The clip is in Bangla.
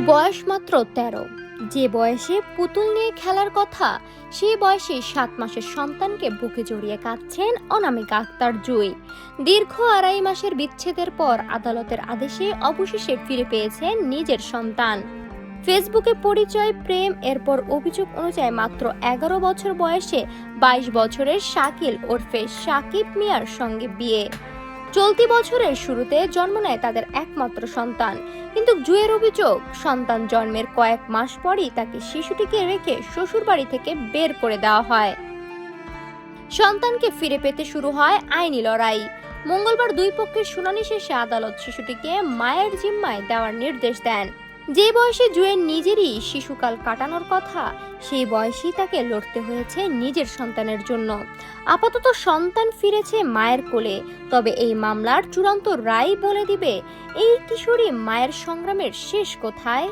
বয়স মাত্র ১৩। যে বয়সে পুতুল নিয়ে খেলার কথা, সেই বয়সে ৭ মাসের সন্তানকে বুকে জড়িয়ে কাঁদছেন অনামিকা আক্তার জুঁই। দীর্ঘ ২.৫ মাসের বিচ্ছেদের পর আদালতের আদেশে অবশেষে ফিরে পেয়েছেন নিজের সন্তান। ফেসবুকে পরিচয়, প্রেম, এরপর অভিযোগ অনুযায়ী মাত্র ১১ বছর বয়সে ২২ বছরের শাকিল ওরফে সাকিব মিয়ার সঙ্গে বিয়ে। চলতি বছরের শুরুতে জন্ম নেয় তাদের একমাত্র সন্তান। কিন্তু জুঁইয়ের অভিযোগ, সন্তান জন্মের কয়েক মাস পরই তাকে শিশুটিকে রেখে শ্বশুরবাড়ি থেকে বের করে দেওয়া হয়। সন্তানকে ফিরে পেতে শুরু হয় আইনি লড়াই। মঙ্গলবার দুই পক্ষের শুনানি শেষে আদালত শিশুটিকে মায়ের জিম্মায় দেওয়ার নির্দেশ দেন। যে বয়সে জুঁইয়ের নিজেরই শিশুকাল কাটানোর কথা, সেই বয়সেই তাকে লড়তে হয়েছে নিজের সন্তানের জন্য। আপাতত সন্তান ফিরেছে মায়ের কোলে, তবে এই মামলার চূড়ান্ত রায় বলে দিবে এই কিশোরী মায়ের সংগ্রামের শেষ কোথায়।